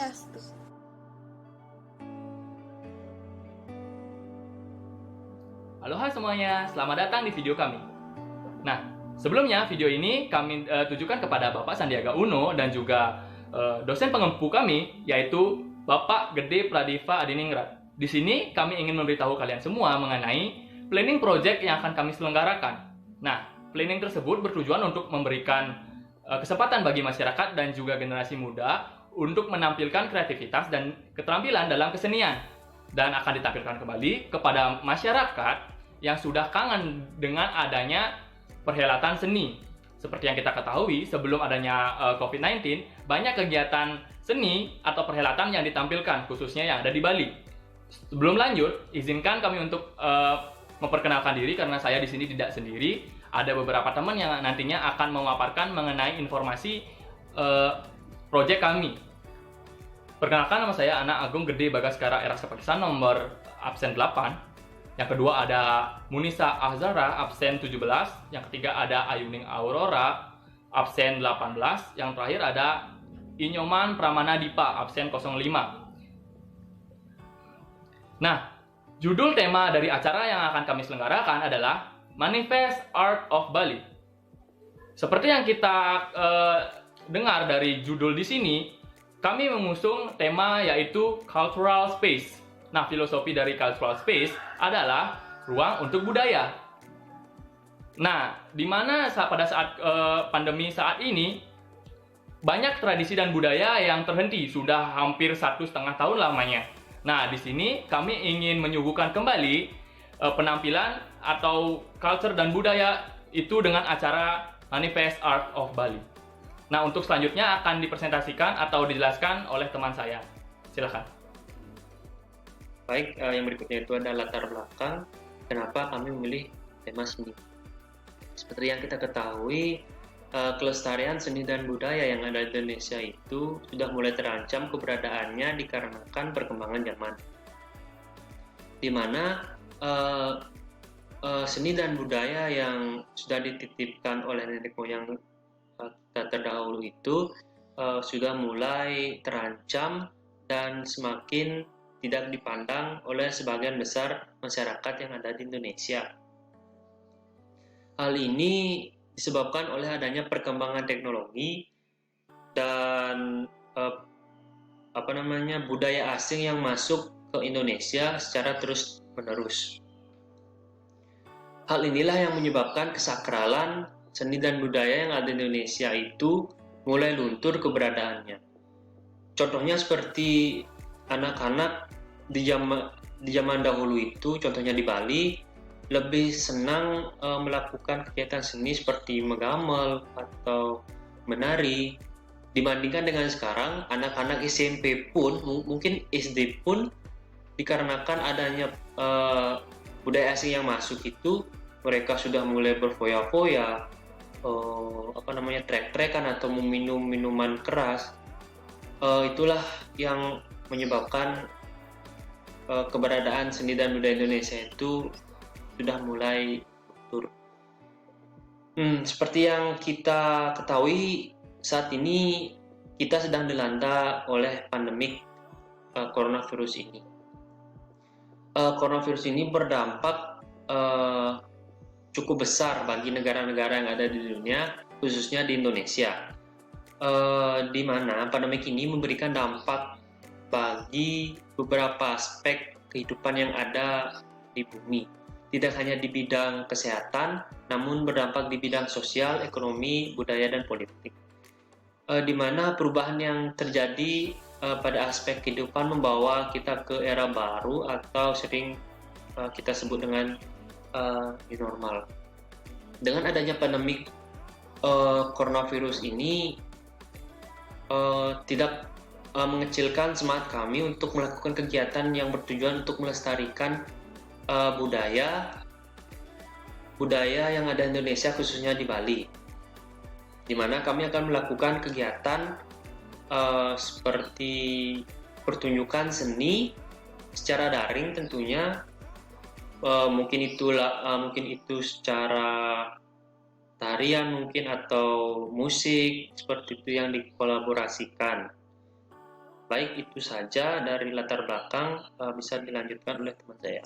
Swastiastu. Halo hai semuanya, selamat datang di video kami. Nah, sebelumnya video ini kami tujukan kepada Bapak Sandiaga Uno dan juga dosen pengempu kami, yaitu Bapak Gede Pradiva Adiningrat. Di sini kami ingin memberitahu kalian semua mengenai planning project yang akan kami selenggarakan. Nah, planning tersebut bertujuan untuk memberikan kesempatan bagi masyarakat dan juga generasi muda untuk menampilkan kreativitas dan keterampilan dalam kesenian, dan akan ditampilkan kembali kepada masyarakat yang sudah kangen dengan adanya perhelatan seni. Seperti yang kita ketahui, sebelum adanya COVID-19, banyak kegiatan seni atau perhelatan yang ditampilkan, khususnya yang ada di Bali. Sebelum lanjut, izinkan kami untuk memperkenalkan diri karena saya di sini tidak sendiri. Ada beberapa teman yang nantinya akan memaparkan mengenai informasi proyek kami. Perkenalkan, nama saya Anak Agung Gede Bagaskara Eraska Pakisan, nomor absen 8. Yang kedua ada Munisa Ahzara, absen 17. Yang ketiga ada Ayuning Aurora, absen 18. Yang terakhir ada Inyoman Pramana Dipa, absen 05. Nah, judul tema dari acara yang akan kami selenggarakan adalah Manifest Art of Bali. Seperti yang kita dengar dari judul di sini, kami mengusung tema yaitu Cultural Space. Nah, filosofi dari Cultural Space adalah ruang untuk budaya. Nah, di mana pada saat pandemi saat ini, banyak tradisi dan budaya yang terhenti, sudah hampir 1,5 tahun lamanya. Nah, di sini kami ingin menyuguhkan kembali penampilan atau culture dan budaya itu dengan acara Manifest Art of Bali. Nah, untuk selanjutnya akan dipresentasikan atau dijelaskan oleh teman saya. Silakan. Baik, yang berikutnya itu ada latar belakang kenapa kami memilih tema seni. Seperti yang kita ketahui, kelestarian seni dan budaya yang ada di Indonesia itu sudah mulai terancam keberadaannya dikarenakan perkembangan zaman, di mana seni dan budaya yang sudah dititipkan oleh nenek moyang kita terdahulu itu sudah mulai terancam dan semakin tidak dipandang oleh sebagian besar masyarakat yang ada di Indonesia. Hal ini disebabkan oleh adanya perkembangan teknologi dan budaya asing yang masuk ke Indonesia secara terus-menerus. Hal inilah yang menyebabkan kesakralan seni dan budaya yang ada di Indonesia itu mulai luntur keberadaannya. Contohnya seperti anak-anak di zaman dahulu itu, contohnya di Bali, lebih senang melakukan kegiatan seni seperti menggamel atau menari, dibandingkan dengan sekarang anak-anak SMP pun, mungkin SD pun, dikarenakan adanya budaya asing yang masuk itu, mereka sudah mulai berfoya-foya, trek-trekan atau meminum minuman keras. Itulah yang menyebabkan keberadaan seni dan budaya Indonesia itu sudah mulai turun. Seperti yang kita ketahui, saat ini kita sedang dilanda oleh pandemik coronavirus ini. Coronavirus ini berdampak cukup besar bagi negara-negara yang ada di dunia, khususnya di Indonesia, di mana pandemi ini memberikan dampak bagi beberapa aspek kehidupan yang ada di bumi. Tidak hanya di bidang kesehatan, namun berdampak di bidang sosial, ekonomi, budaya, dan politik. Di mana perubahan yang terjadi pada aspek kehidupan membawa kita ke era baru atau sering kita sebut dengan new normal. Dengan adanya pandemi coronavirus ini tidak mengecilkan semangat kami untuk melakukan kegiatan yang bertujuan untuk melestarikan budaya yang ada di Indonesia, khususnya di Bali, di mana kami akan melakukan kegiatan seperti pertunjukan seni secara daring tentunya. Mungkin itu secara tarian mungkin atau musik seperti itu yang dikolaborasikan. Baik, itu saja dari latar belakang, bisa dilanjutkan oleh teman saya.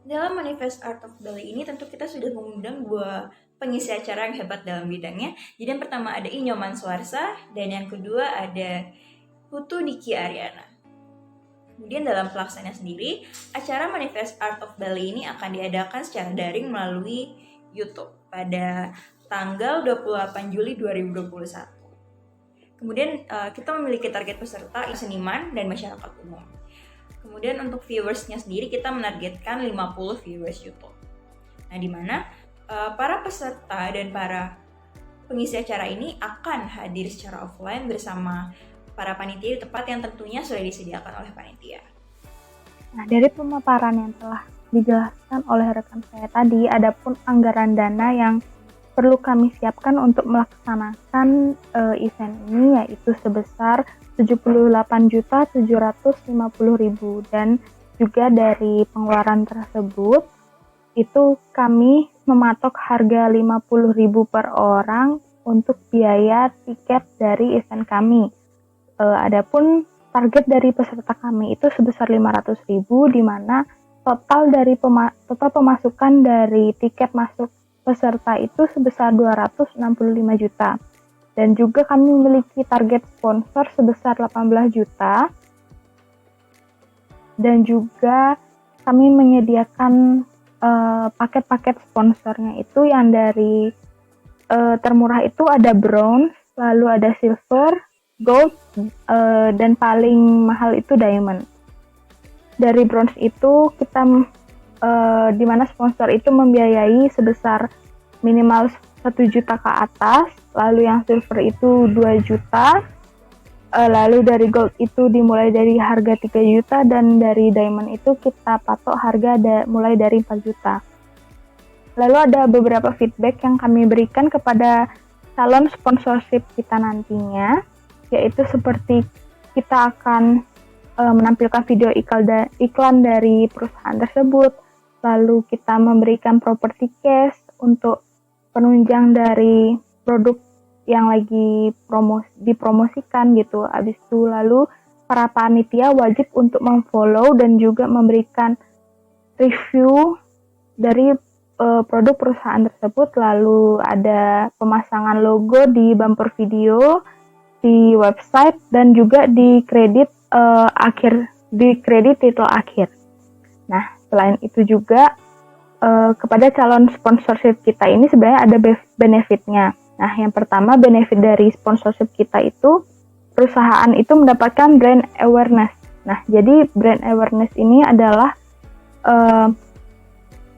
Dalam Manifest Art of Bali ini tentu kita sudah mengundang dua pengisi acara yang hebat dalam bidangnya. Jadi yang pertama ada Inyoman Swarsa dan yang kedua ada Putu Diki Ariana. Kemudian dalam pelaksanaan sendiri, acara Manifest Art of Bali ini akan diadakan secara daring melalui YouTube pada tanggal 28 Juli 2021. Kemudian kita memiliki target peserta seniman dan masyarakat umum. Kemudian untuk viewersnya sendiri kita menargetkan 50 viewers YouTube. Nah, di mana para peserta dan para pengisi acara ini akan hadir secara offline bersama para panitia di tempat yang tentunya sudah disediakan oleh panitia. Nah, dari pemaparan yang telah dijelaskan oleh rekan saya tadi, adapun anggaran dana yang perlu kami siapkan untuk melaksanakan event ini yaitu sebesar 78.750.000 dan juga dari pengeluaran tersebut itu kami mematok harga 50.000 per orang untuk biaya tiket dari event kami. Adapun target dari peserta kami itu sebesar 500.000 di mana total pemasukan dari tiket masuk peserta itu sebesar 265 juta. Dan juga kami memiliki target sponsor sebesar 18 juta. Dan juga kami menyediakan paket-paket sponsornya itu yang dari termurah itu ada bronze, lalu ada silver, gold, dan paling mahal itu diamond. Dari bronze itu kita di mana sponsor itu membiayai sebesar minimal 1 juta ke atas, lalu yang silver itu 2 juta, lalu dari gold itu dimulai dari harga 3 juta, dan dari diamond itu kita patok harga mulai dari 4 juta. Lalu ada beberapa feedback yang kami berikan kepada calon sponsorship kita nantinya, yaitu seperti kita akan menampilkan video iklan dari perusahaan tersebut, lalu kita memberikan property case untuk penunjang dari produk yang lagi dipromosikan gitu. Habis itu lalu para panitia wajib untuk memfollow dan juga memberikan review dari produk perusahaan tersebut. Lalu ada pemasangan logo di bumper video, di website, dan juga di kredit titel akhir. Nah, selain itu juga kepada calon sponsorship kita ini sebenarnya ada benefitnya. Nah, yang pertama benefit dari sponsorship kita itu perusahaan itu mendapatkan brand awareness. Nah, jadi brand awareness ini adalah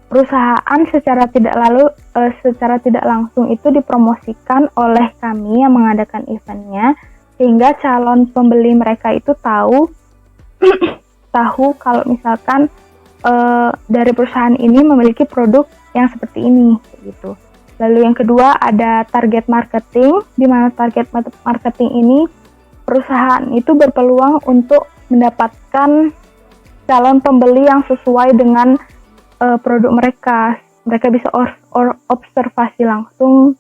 perusahaan secara tidak langsung itu dipromosikan oleh kami yang mengadakan eventnya, sehingga calon pembeli mereka itu tahu kalau misalkan dari perusahaan ini memiliki produk yang seperti ini gitu. Lalu yang kedua ada target marketing, di mana target marketing ini perusahaan itu berpeluang untuk mendapatkan calon pembeli yang sesuai dengan produk mereka. Mereka bisa observasi langsung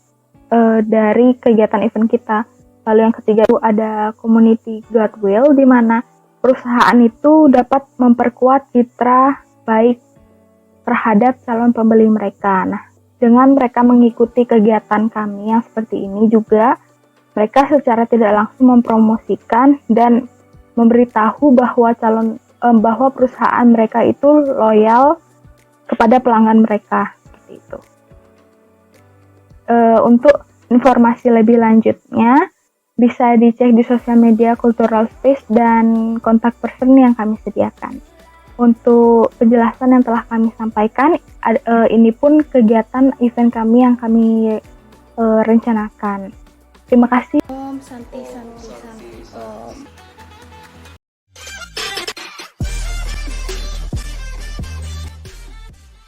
dari kegiatan event kita. Lalu yang ketiga ada community goodwill, di mana perusahaan itu dapat memperkuat citra baik terhadap calon pembeli mereka. Nah, dengan mereka mengikuti kegiatan kami yang seperti ini juga, mereka secara tidak langsung mempromosikan dan memberitahu bahwa perusahaan mereka itu loyal kepada pelanggan mereka. Seperti itu. Untuk informasi lebih lanjutnya, bisa dicek di sosial media Cultural Space dan kontak person yang kami sediakan. Untuk penjelasan yang telah kami sampaikan, ini pun kegiatan event kami yang kami rencanakan. Terima kasih. Santi.